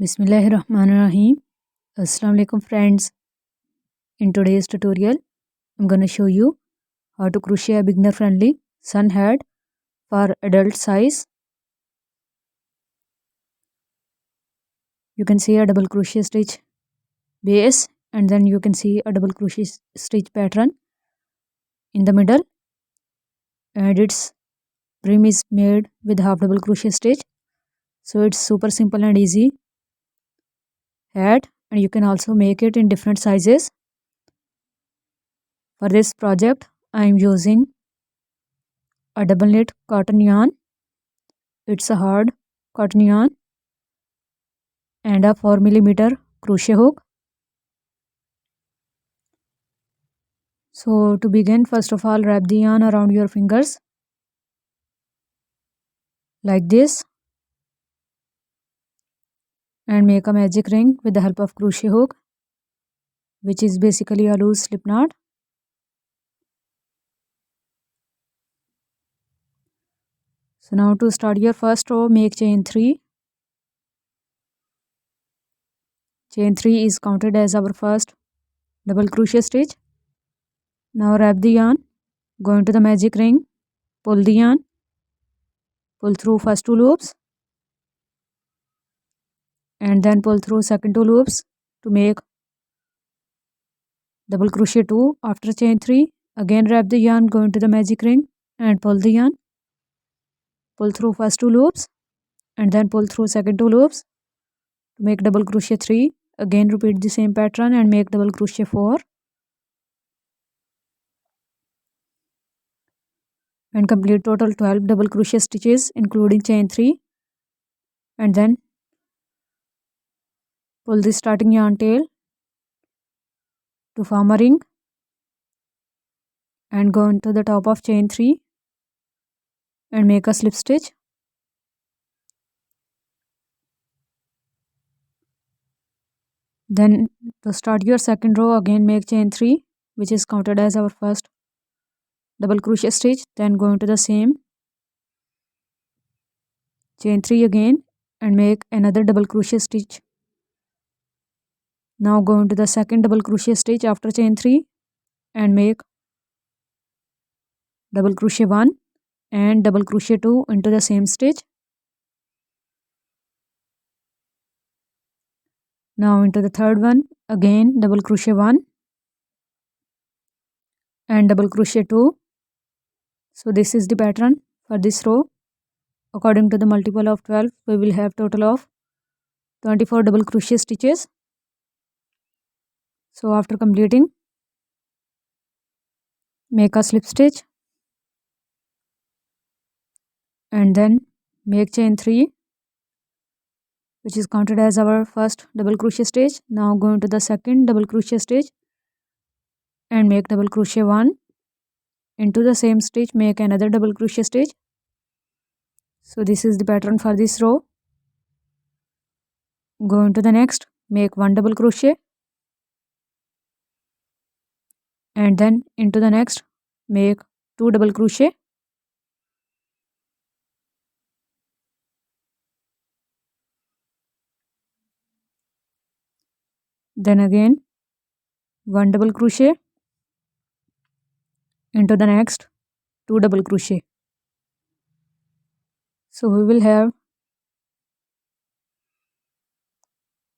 Bismillahirrahmanirrahim. Assalamu alaikum friends. In today's tutorial, I'm going to show you how to crochet a beginner friendly sun hat for adult size. You can see a double crochet stitch base and then you can see a double crochet stitch pattern in the middle, and its brim is made with half double crochet stitch. So it's super simple and easy hat, and you can also make it in different sizes. For this project, I am using a double knit cotton yarn. It's a hard cotton yarn and a 4mm crochet hook. So to begin, first of all, wrap the yarn around your fingers like this and make a magic ring with the help of crochet hook, which is basically a loose slip knot. So now to start your first row, make chain 3. Chain 3 is counted as our first double crochet stitch. Now wrap the yarn, go into the magic ring, pull the yarn, pull through first 2 loops and then pull through second 2 loops to make double crochet 2 after chain 3. Again wrap the yarn, go into the magic ring and pull the yarn, pull through first 2 loops and then pull through second 2 loops to make double crochet 3. Again repeat the same pattern and make double crochet 4 and complete total 12 double crochet stitches including chain 3, and then pull the starting yarn tail to form a ring and go into the top of chain 3 and make a slip stitch. Then to start your second row, again make chain 3, which is counted as our first double crochet stitch. Then go into the same chain 3 again and make another double crochet stitch. Now go into the second double crochet stitch after chain 3 and make double crochet 1 and double crochet 2 into the same stitch. Now into the third one, again double crochet 1 and double crochet 2. So this is the pattern for this row. According to the multiple of 12, we will have total of 24 double crochet stitches. So after completing, make a slip stitch and then make chain 3, which is counted as our first double crochet stitch. Now go into the second double crochet stitch and make double crochet 1 into the same stitch, make another double crochet stitch. So this is the pattern for this row. Go into the next, make 1 double crochet and then into the next make 2 double crochet. Then again 1 double crochet into the next 2 double crochet. So we will have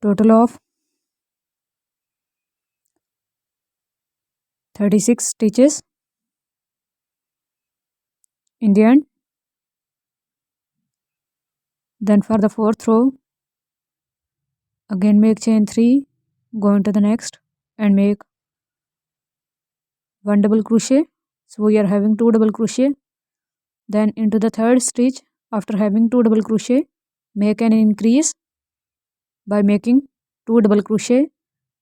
total of 36 stitches in the end. Then for the fourth row, again make chain 3, go into the next and make 1 double crochet. So we are having 2 double crochet. Then into the third stitch, after having 2 double crochet, make an increase by making 2 double crochet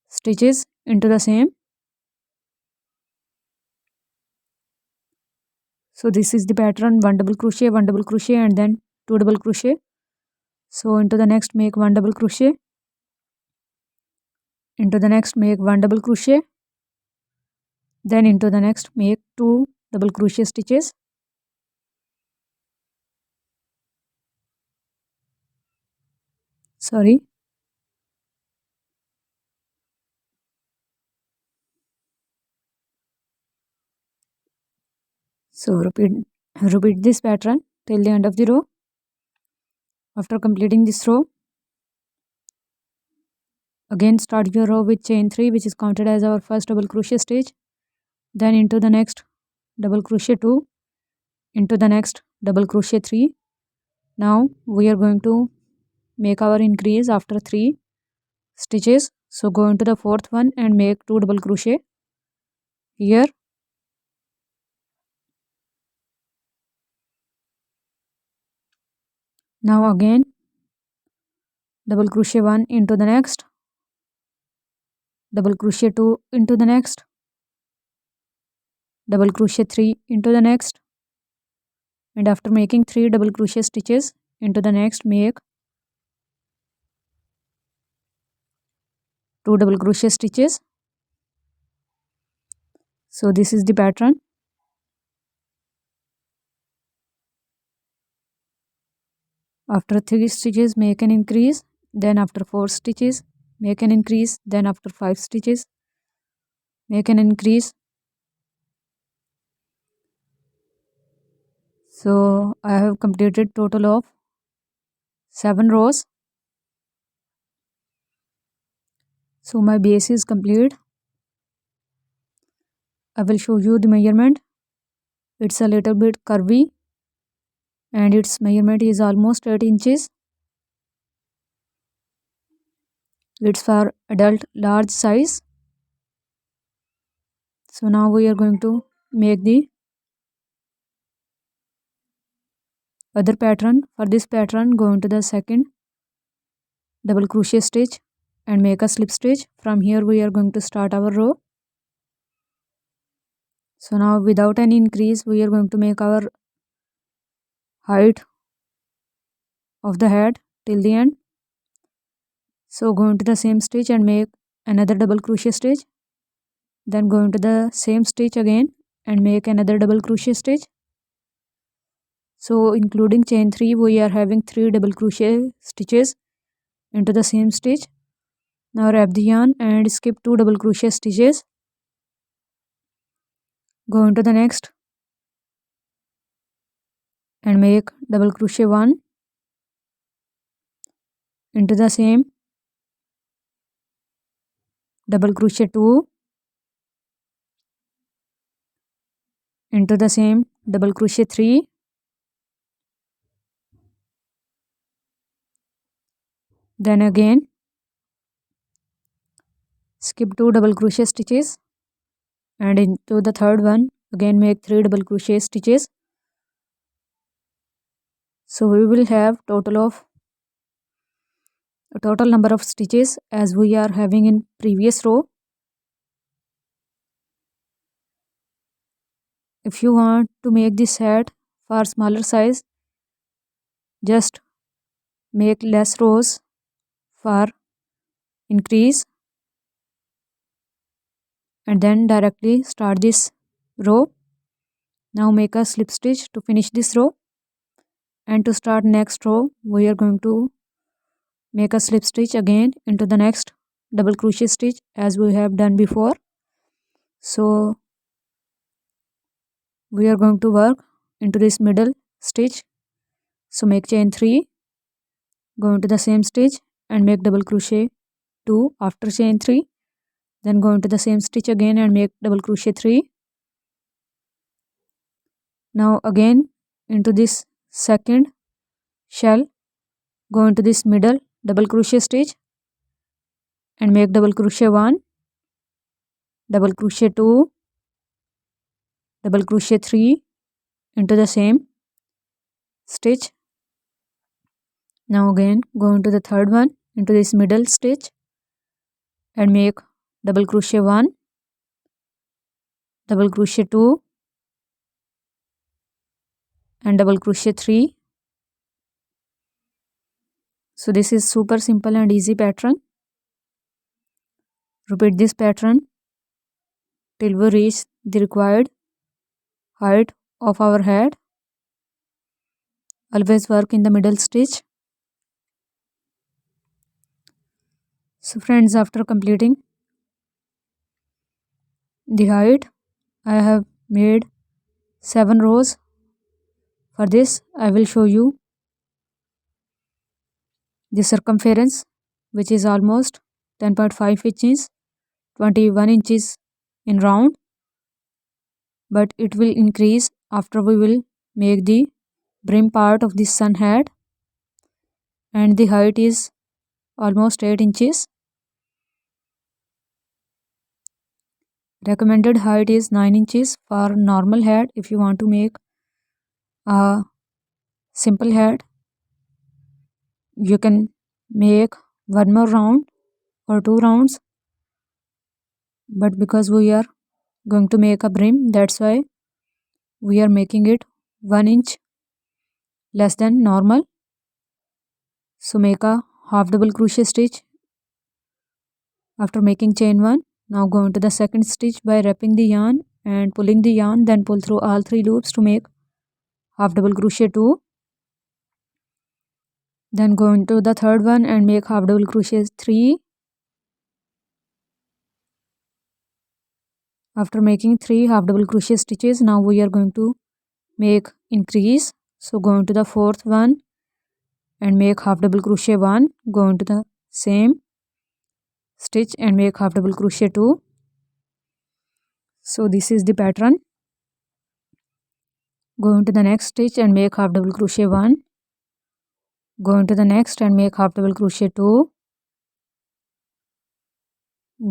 stitches into the same. So this is the pattern: 1 double crochet, 1 double crochet and then 2 double crochet. So into the next make 1 double crochet, into the next make 1 double crochet, then into the next make 2 double crochet stitches. Sorry. So repeat this pattern till the end of the row. After completing this row, again start your row with chain 3, which is counted as our first double crochet stitch, then into the next double crochet 2, into the next double crochet 3. Now we are going to make our increase after 3 stitches. So go into the fourth one and make 2 double crochet here. Now again double crochet 1 into the next, double crochet 2 into the next, double crochet 3 into the next, and after making 3 double crochet stitches into the next, make 2 double crochet stitches. So this is the pattern. After 3 stitches make an increase, then after 4 stitches make an increase, then after 5 stitches make an increase. So I have completed total of 7 rows. So my base is complete. I will show you the measurement. It's a little bit curvy and its measurement is almost 8 inches. It's for adult large size. So now we are going to make the other pattern. For this pattern, go into the second double crochet stitch and make a slip stitch. From here we are going to start our row. So now without any increase we are going to make our height of the head till the end. So go into the same stitch and make another double crochet stitch, then go into the same stitch again and make another double crochet stitch. So including chain 3 we are having 3 double crochet stitches into the same stitch. Now wrap the yarn and skip 2 double crochet stitches. Go into the next and make double crochet 1 into the same, double crochet 2 into the same, double crochet 3, then again skip 2 double crochet stitches and into the third one again make 3 double crochet stitches. So we will have a total number of stitches as we are having in previous row. If you want to make this hat for smaller size, just make less rows for increase and then directly start this row. Now make a slip stitch to finish this row, and to start next row we are going to make a slip stitch again into the next double crochet stitch as we have done before. So we are going to work into this middle stitch. So make chain 3, go into the same stitch and make double crochet 2 after chain 3, then go into the same stitch again and make double crochet 3. Now again into this second shell, go into this middle double crochet stitch and make double crochet 1, double crochet 2, double crochet 3 into the same stitch. Now again go into the third one into this middle stitch and make double crochet 1, double crochet 2 and double crochet 3. So this is super simple and easy pattern. Repeat this pattern till we reach the required height of our head. Always work in the middle stitch. So friends, after completing the height, I have made 7 rows. For this I will show you the circumference, which is almost 10.5 inches, 21 inches in round, but it will increase after we will make the brim part of this sun hat, and the height is almost 8 inches. Recommended height is 9 inches for normal hat. If you want to make a simple hat, you can make one more round or 2 rounds, but because we are going to make a brim, that's why we are making it 1 inch less than normal. So make a half double crochet stitch after making chain 1. Now go into the second stitch by wrapping the yarn and pulling the yarn, then pull through all 3 loops to make half double crochet 2. Then go into the third one and make half double crochet 3. After making 3 half double crochet stitches, now we are going to make increase. So go into the fourth one and make half double crochet 1. Go into the same stitch and make half double crochet 2. So this is the pattern. Go into the next stitch and make half double crochet 1. Go into the next and make half double crochet 2.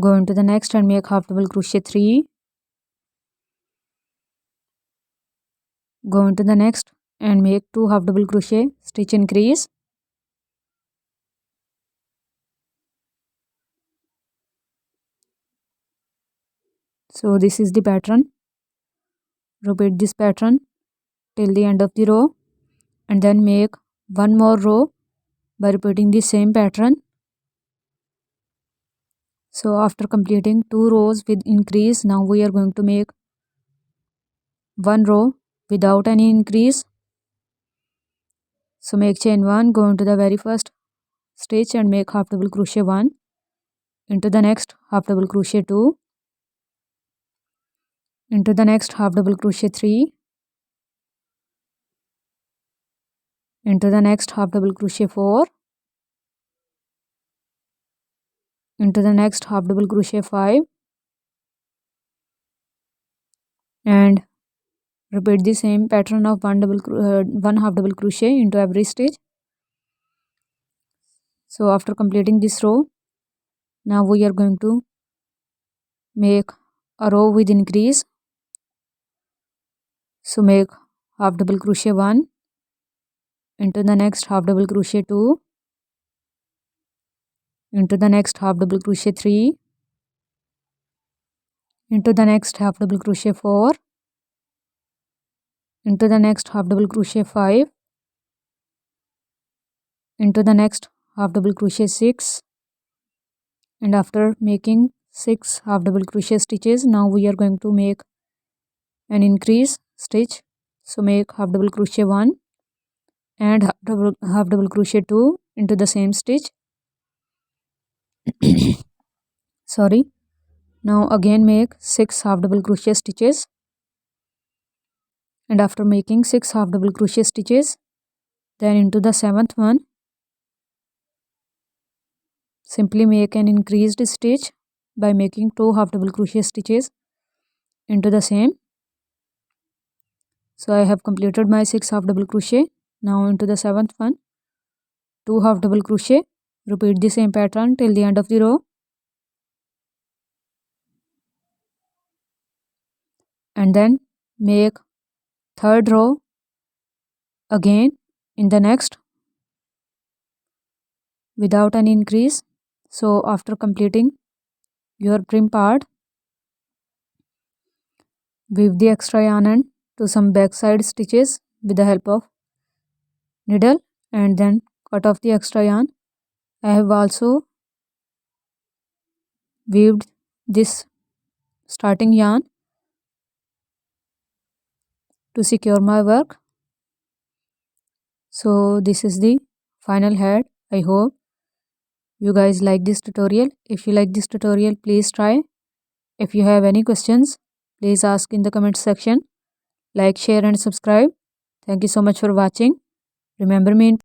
Go into the next and make half double crochet 3. Go into the next and make 2 half double crochet, stitch increase. So this is the pattern. Repeat this pattern till the end of the row and then make one more row by repeating the same pattern. So after completing 2 rows with increase, now we are going to make one row without any increase. So make chain 1, go into the very first stitch and make half double crochet 1. Into the next half double crochet 2. Into the next half double crochet 3. Into the next half double crochet 4. Into the next half double crochet 5. And repeat the same pattern of one half double crochet into every stitch. So after completing this row, now we are going to make a row with increase. So make half double crochet 1. Into the next half double crochet 2. Into the next half double crochet 3. Into the next half double crochet 4. Into the next half double crochet 5. Into the next half double crochet 6. And after making 6 half double crochet stitches, now we are going to make an increase stitch. So make half double crochet 1 and half double crochet 2 into the same stitch. Sorry. Now again make 6 half double crochet stitches, and after making 6 half double crochet stitches, then into the 7th one simply make an increased stitch by making 2 half double crochet stitches into the same. So I have completed my 6 half double crochet. Now into the 7th one, 2 half double crochet. Repeat the same pattern till the end of the row. And then make 3rd row again in the next without an increase. So after completing your brim part, weave the extra yarn end to some backside stitches with the help of needle and then cut off the extra yarn. I have also weaved this starting yarn to secure my work. So this is the final hat. I hope you guys like this tutorial. If you like this tutorial, please try. If you have any questions, please ask in the comment section. like, share and subscribe. Thank you so much for watching. Remember me in